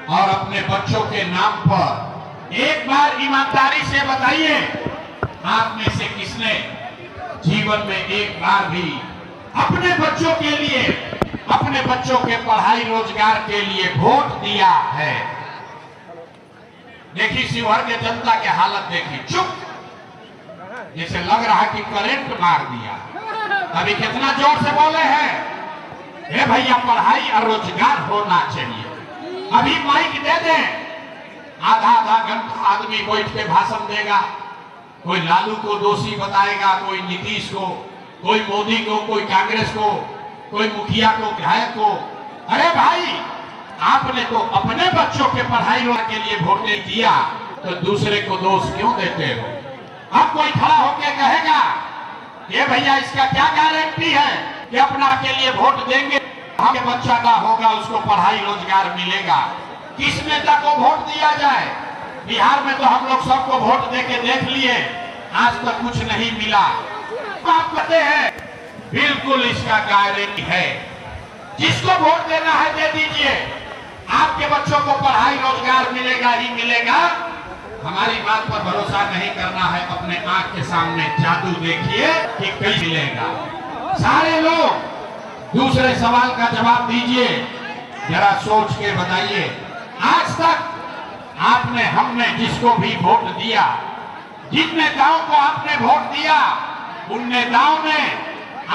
और अपने बच्चों के नाम पर एक बार ईमानदारी से बताइए, आप में से किसने जीवन में एक बार भी अपने बच्चों के लिए, अपने बच्चों के पढ़ाई रोजगार के लिए वोट दिया है? देखिए शिवहर के जनता की हालत देखिए, चुप, जैसे लग रहा कि करंट मार दिया। अभी कितना जोर से बोले हैं, हे भैया पढ़ाई और रोजगार होना चाहिए। अभी माइक दे दें, आधा आधा घंटा आदमी बैठ के भाषण देगा, कोई लालू को दोषी बताएगा, कोई नीतीश को, कोई मोदी को, कोई कांग्रेस को, कोई मुखिया को, विधायक को। अरे भाई, आपने तो अपने बच्चों के पढ़ाई के लिए वोट नहीं दिया, तो दूसरे को दोष क्यों देते हो? अब कोई खड़ा होकर कहेगा ये भैया इसका क्या गारंटी है कि अपना के लिए वोट देंगे, हमें बच्चा का होगा उसको पढ़ाई रोजगार मिलेगा? किस नेता को वोट दिया जाए? बिहार में तो हम लोग सबको वोट देके देख लिए, आज तक कुछ नहीं मिला। आप कहते हैं बिल्कुल इसका गारंटी है, जिसको वोट देना है दे दीजिए, आपके बच्चों को पढ़ाई रोजगार मिलेगा ही मिलेगा। हमारी बात पर भरोसा नहीं करना है, अपने आंख के सामने जादू देखिए कि कहीं मिलेगा। सारे लोग दूसरे सवाल का जवाब दीजिए, जरा सोच के बताइए, आज तक आपने, हमने जिसको भी वोट दिया, जिन नेताओं को आपने वोट दिया, उन नेताओं ने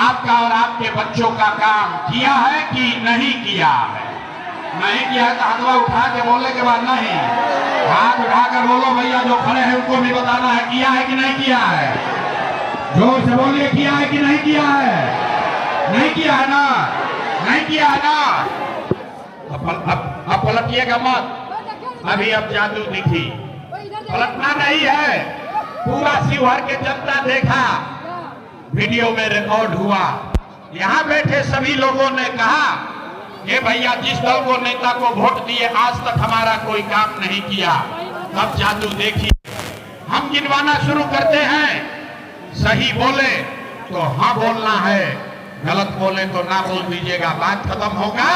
आपका और आपके बच्चों का काम किया है कि नहीं किया है? नहीं किया है तो हाथ उठा के बोलने के बाद नहीं, हाथ उठाकर बोलो भैया, जो खड़े हैं उनको भी बताना है किया है कि नहीं किया है। जोर से बोलिए, किया है कि नहीं किया है? नहीं किया है ना? नहीं किया है ना? अब पलटिएगा मत, अभी अब जादू दिखी, पलटना नहीं है। पूरा शिवहर के जनता देखा, वीडियो में रिकॉर्ड हुआ, यहाँ बैठे सभी लोगों ने कहा ये भैया जिस दल को, नेता को वोट दिए आज तक हमारा कोई काम नहीं किया। अब जादू देखिए, हम गिनवाना शुरू करते हैं, सही बोले तो हाँ बोलना है, गलत बोले तो ना बोल दीजिएगा, बात खत्म होगा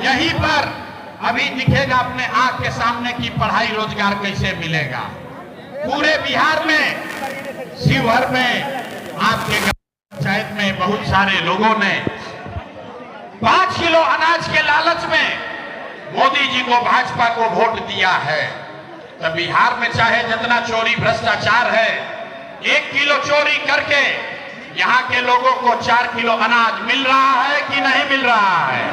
यहीं पर। अभी दिखेगा अपने आंख के सामने की पढ़ाई रोजगार कैसे मिलेगा। पूरे बिहार में, शिवहर में, आपके पंचायत में बहुत सारे लोगों ने 5 किलो अनाज के लालच में मोदी जी को, भाजपा को वोट दिया है। तो बिहार में चाहे जितना चोरी भ्रष्टाचार है, 1 किलो चोरी करके यहाँ के लोगों को 4 किलो अनाज मिल रहा है कि नहीं मिल रहा है?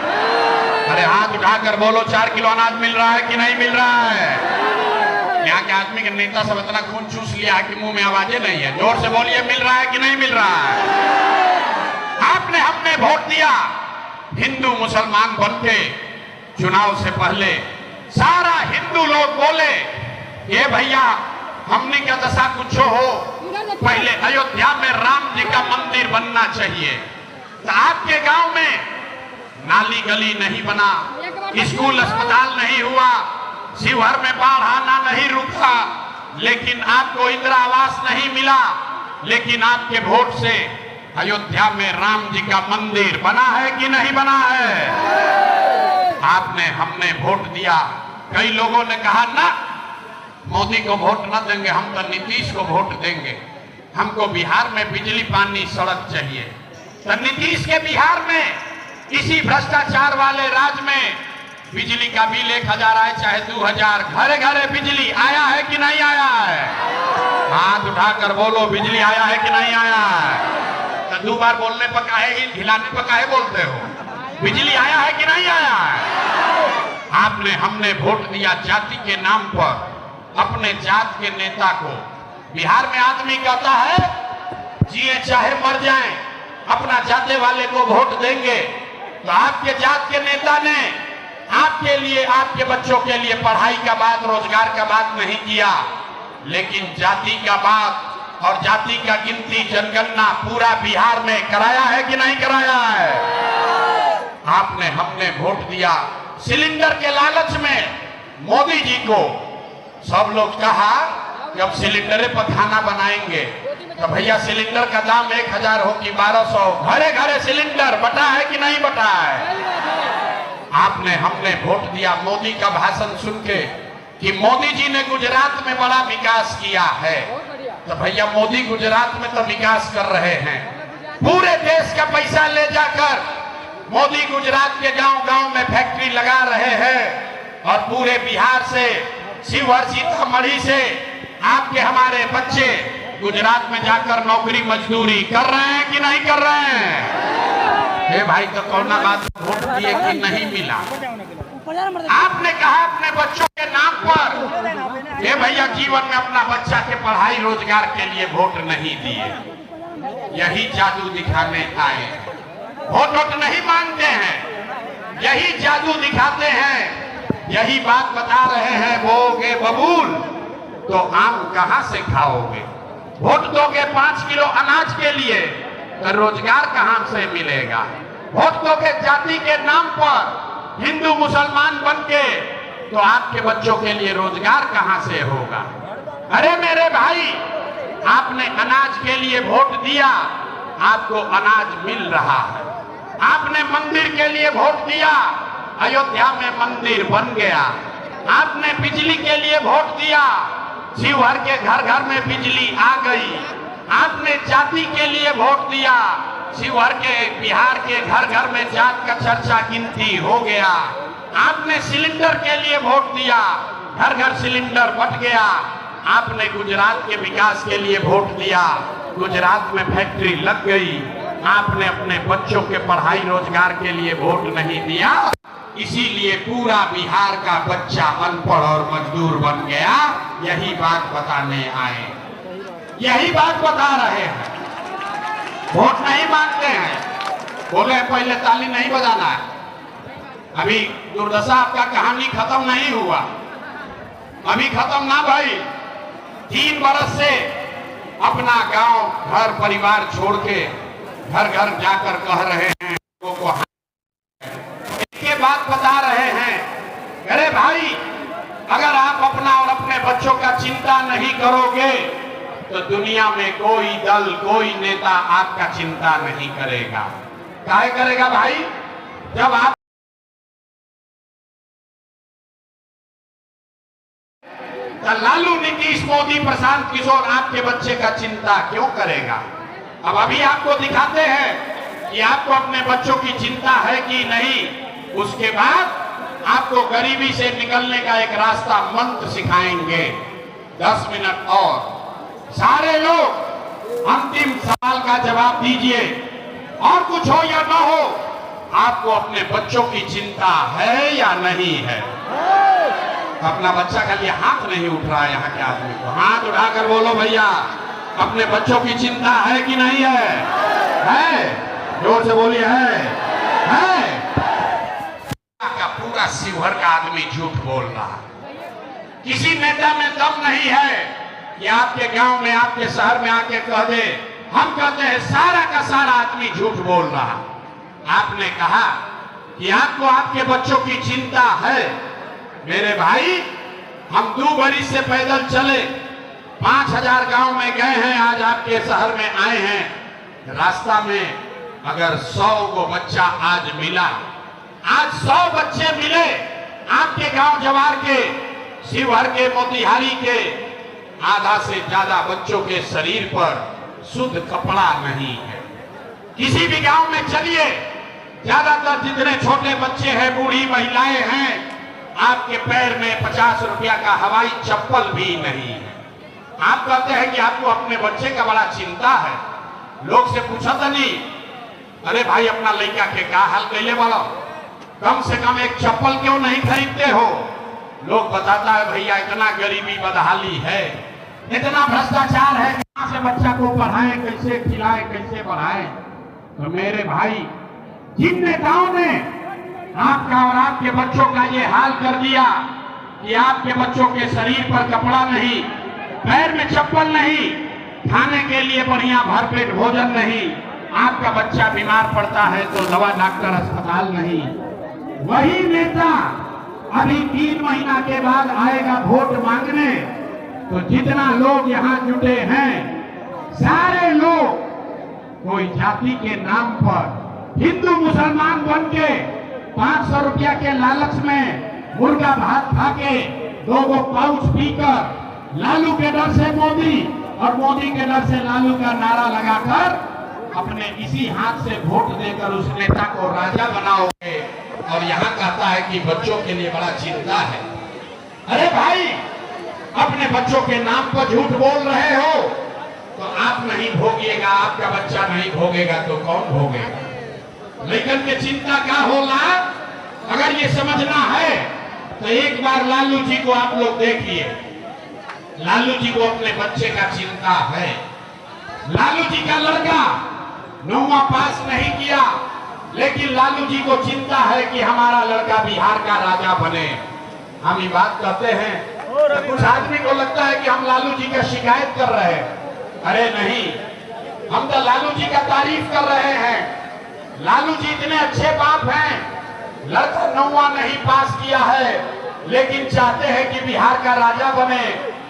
अरे हाथ उठाकर बोलो, 4 किलो अनाज मिल रहा है कि नहीं मिल रहा है? यहाँ के आदमी के नेता सब इतना खून चूस लिया है कि मुंह में आवाजें नहीं है। जोर से बोलिए, मिल रहा है कि नहीं मिल रहा है? आपने, हमने वोट दिया, हिंदू मुसलमान बनके चुनाव से पहले सारा हिंदू लोग बोले ये भैया हमने क्या दशा कुछ हो, पहले अयोध्या में राम जी का मंदिर बनना चाहिए। तो आपके गांव में नाली गली नहीं बना, स्कूल अस्पताल नहीं हुआ, शिवहर में बाढ़ आना नहीं रुका, लेकिन आपको इंदिरा आवास नहीं मिला, लेकिन आपके वोट से अयोध्या में राम जी का मंदिर बना है कि नहीं बना है? आपने, हमने वोट दिया। कई लोगों ने कहा ना मोदी को वोट न देंगे, हम तो नीतीश को वोट देंगे, हमको बिहार में बिजली पानी सड़क चाहिए। तो नीतीश के बिहार में, इसी भ्रष्टाचार वाले राज्य में बिजली का बिल 1000 आए चाहे 2000, घरे घरे बिजली आया है कि नहीं आया है? हाथ उठाकर बोलो, बिजली आया है कि नहीं आया है? तो 2 बार बोलने पर काहे, हिलाने पर काहे बोलते हो? बिजली आया है कि नहीं आया है? आपने, हमने वोट दिया जाति के नाम पर, अपने जात के नेता को। बिहार में आदमी कहता है जिए चाहे मर जाएं, अपना जाते वाले को वोट देंगे। तो आपके जात के नेता ने आपके लिए, आपके बच्चों के लिए पढ़ाई का बात, रोजगार का बात नहीं किया, लेकिन जाति का बात और जाति का गिनती, जनगणना पूरा बिहार में कराया है कि नहीं कराया है? आपने, हमने वोट दिया। सिलेंडर के लालच में मोदी जी को सब लोग कहा कि अब सिलेंडर पर खाना बनाएंगे। तो भैया सिलेंडर का दाम 1000 हो कि 1200, घरे घरे सिलेंडर बटा है कि नहीं बटा है? आपने हमने वोट दिया मोदी का भाषण सुन के कि मोदी जी ने गुजरात में बड़ा विकास किया है। तो भैया मोदी गुजरात में तो विकास कर रहे हैं, पूरे देश का पैसा ले जाकर मोदी गुजरात के गांव-गांव में फैक्ट्री लगा रहे हैं और पूरे बिहार से शिवहर सीतामढ़ी से आपके हमारे बच्चे गुजरात में जाकर नौकरी मजदूरी कर रहे हैं कि नहीं कर रहे हैं? हे भाई तो कौन बात वोट दिए कि नहीं मिला? आपने कहा अपने बच्चों के नाम पर, हे भैया जीवन में अपना बच्चा के पढ़ाई रोजगार के लिए वोट नहीं दिए, यही जादू दिखाने आए। वोट नहीं मांगते हैं, यही जादू दिखाते हैं, यही बात बता रहे हैं। बोगे बबूल तो आम कहां से खाओगे? वोट दोगे 5 किलो अनाज के लिए तो रोजगार कहां से मिलेगा? वोट दोगे जाति के नाम पर हिंदू मुसलमान बनके तो आपके बच्चों के लिए रोजगार कहां से होगा? अरे मेरे भाई, आपने अनाज के लिए वोट दिया, आपको अनाज मिल रहा है। आपने मंदिर के लिए वोट दिया, अयोध्या में मंदिर बन गया। आपने बिजली के लिए वोट दिया, शिवहर के घर घर में बिजली आ गई। आपने जाति के लिए वोट दिया, शिवहर के बिहार के घर घर में जात का चर्चा गिनती हो गया। आपने सिलेंडर के लिए वोट दिया, घर घर सिलेंडर बट गया। आपने गुजरात के विकास के लिए वोट दिया, गुजरात में फैक्ट्री लग गई। आपने अपने बच्चों के पढ़ाई रोजगार के लिए वोट नहीं दिया, इसीलिए पूरा बिहार का बच्चा अनपढ़ और मजदूर बन गया। यही बात बताने आए, यही बात बता रहे हैं। वोट नहीं मांगते हैं, बोले पहले ताली नहीं बजाना है। अभी दुर्दशा आपका कहानी खत्म नहीं हुआ, अभी खत्म ना भाई। 3 बरस से अपना गांव घर परिवार छोड़ के घर घर जाकर कह रहे हैं लोगों को, ये बात बता रहे हैं, अरे भाई अगर आप अपना और अपने बच्चों का चिंता नहीं करोगे तो दुनिया में कोई दल कोई नेता आपका चिंता नहीं करेगा। काहे करेगा भाई? जब आप लालू नीतीश मोदी प्रशांत किशोर आपके बच्चे का चिंता क्यों करेगा? अब अभी आपको दिखाते हैं कि आपको अपने बच्चों की चिंता है कि नहीं। उसके बाद आपको गरीबी से निकलने का एक रास्ता मंत्र सिखाएंगे। 10 मिनट और सारे लोग अंतिम सवाल का जवाब दीजिए, और कुछ हो या न हो, आपको अपने बच्चों की चिंता है या नहीं है? अपना बच्चा का लिए हाथ नहीं उठ रहा है यहाँ के आदमी को, हाथ उठाकर बोलो भैया, अपने बच्चों की चिंता है कि नहीं है? है? जोर से बोलिए है? का पूरा शिवहर का आदमी झूठ बोल रहा है। किसी नेता में दम नहीं है कि आपके गांव में आपके शहर में आके कह दे, हम कहते हैं सारा का सारा आदमी झूठ बोल रहा। आपने कहा कि आपको आपके बच्चों की चिंता है। मेरे भाई, हम 2 बरिस से पैदल चले, 5000 गांव में गए हैं, आज आपके शहर में आए हैं। रास्ता में अगर 100 को बच्चा आज मिला, आज 100 बच्चे मिले आपके गांव जवार के, शिवहर के, मोतिहारी के, आधा से ज्यादा बच्चों के शरीर पर शुद्ध कपड़ा नहीं है। किसी भी गांव में चलिए, ज्यादातर जितने छोटे बच्चे हैं, बूढ़ी महिलाएं हैं, आपके पैर में 50 रुपया का हवाई चप्पल भी नहीं है। आप कहते हैं कि आपको अपने बच्चे का बड़ा चिंता है। लोग से पूछा था नहीं, अरे भाई अपना लड़का के क्या हाल कैले वाला, कम से कम एक चप्पल क्यों नहीं खरीदते हो? लोग बताता है भैया इतना गरीबी बदहाली है, इतना भ्रष्टाचार है, कहां से बच्चा को पढ़ाएं, कैसे खिलाएं, कैसे पढ़ाएं। तो मेरे भाई, जिन नेताओं ने आपका और आपके बच्चों का ये हाल कर दिया कि आपके बच्चों के शरीर पर कपड़ा नहीं, पैर में चप्पल नहीं, खाने के लिए बढ़िया भरपेट भोजन नहीं, आपका बच्चा बीमार पड़ता है तो दवा डॉक्टर अस्पताल नहीं, वही नेता अभी 3 महीना के बाद आएगा वोट मांगने। तो जितना लोग यहाँ जुटे हैं, सारे लोग कोई जाति के नाम पर हिंदू मुसलमान बन के 500 रुपया के लालच में मुर्गा भात खा के 2 पाउच पीकर लालू के डर से मोदी और मोदी के डर से लालू का नारा लगाकर अपने इसी हाथ से वोट देकर उस नेता को राजा बनाओगे। और यहाँ कहता है कि बच्चों के लिए बड़ा चिंता है। अरे भाई, अपने बच्चों के नाम पर झूठ बोल रहे हो तो आप नहीं भोगिएगा, आपका बच्चा नहीं भोगेगा तो कौन भोगेगा। लेकिन के चिंता क्या होला, अगर ये समझना है तो एक बार लालू जी को आप लोग देखिए। लालू जी को अपने बच्चे का चिंता है। लालू जी का लड़का 9वां पास नहीं किया, लेकिन लालू जी को चिंता है कि हमारा लड़का बिहार का राजा बने। हम ये बात कहते हैं तो कुछ आदमी को लगता है कि हम लालू जी का शिकायत कर रहे हैं। अरे नहीं, हम तो लालू जी का तारीफ कर रहे हैं। लालू जी इतने अच्छे बाप हैं, लड़का 9वां नहीं पास किया है लेकिन चाहते हैं कि बिहार का राजा बने।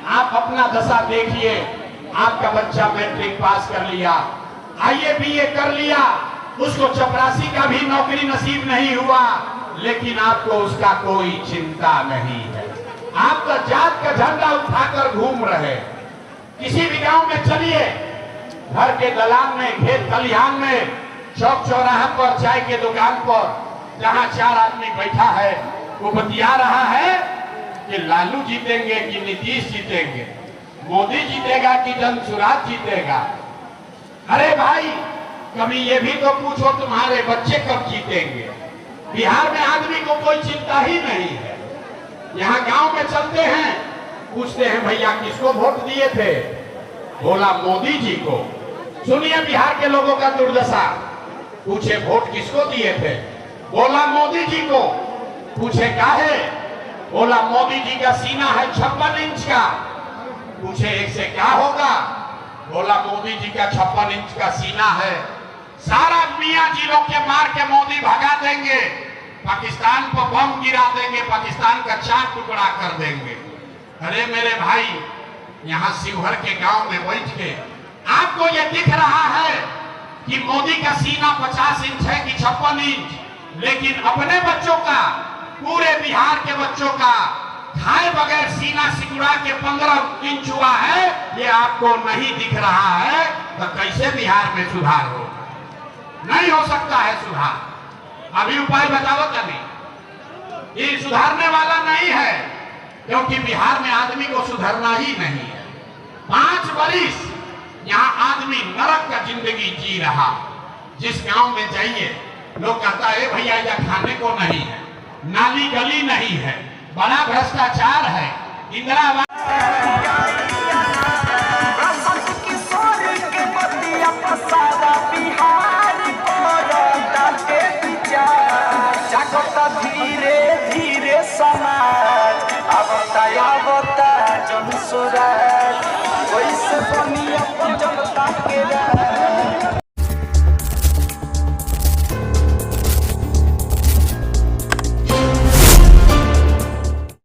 आप अपना दशा देखिए, आपका बच्चा मैट्रिक पास कर लिया, IABA कर लिया, उसको चपरासी का भी नौकरी नसीब नहीं हुआ, लेकिन आपको उसका कोई चिंता नहीं है। आप तो जात का झंडा उठाकर घूम रहे। किसी भी गांव में चलिए, घर के दलान में, खेत खलिहान में, चौक चौराहा पर, चाय के दुकान पर, जहां 4 आदमी बैठा है, वो बतिया रहा है कि लालू जीतेंगे कि नीतीश जीतेंगे, मोदी जीतेगा कि जनसुराज जीतेगा। अरे भाई, कभी ये भी तो पूछो तुम्हारे बच्चे कब जीतेंगे। बिहार में आदमी को कोई चिंता ही नहीं है। यहाँ गांव में चलते हैं, पूछते हैं भैया किसको वोट दिए थे, बोला मोदी जी को। सुनिए बिहार के लोगों का दुर्दशा। पूछे वोट किसको दिए थे, बोला मोदी जी को। पूछे काहे, बोला मोदी जी का सीना है 56 इंच का। पूछे एक से क्या होगा, बोला मोदी जी का 56 इंच का सीना है, सारा मियां जी लोग के मार के मोदी भगा देंगे, पाकिस्तान पर बम गिरा देंगे, पाकिस्तान का 4 टुकड़ा कर देंगे। अरे मेरे भाई, यहाँ शिवहर के गांव में बैठ के आपको ये दिख रहा है कि मोदी का सीना 50 इंच है कि 56 इंच, लेकिन अपने बच्चों का, पूरे बिहार के बच्चों का खाए बगैर सीना सिकुड़ा के 15 इंच हुआ है, ये आपको नहीं दिख रहा है। तो कैसे बिहार में सुधार हो? नहीं हो सकता है सुधार। अभी उपाय बताओ तभी। ये सुधारने वाला नहीं है, क्योंकि बिहार में आदमी को सुधरना ही नहीं है। 5 वर्ष यहाँ आदमी नरक का जिंदगी जी रहा। जिस गांव में जाइए, लोग कहता है भैया यहाँ खाने को नहीं है, नाली गली नहीं है, बड़ा भ्रष्टाचार है, इंदिरा धीरे धीरे समाज जनसुराज वैसे बनिया जनता के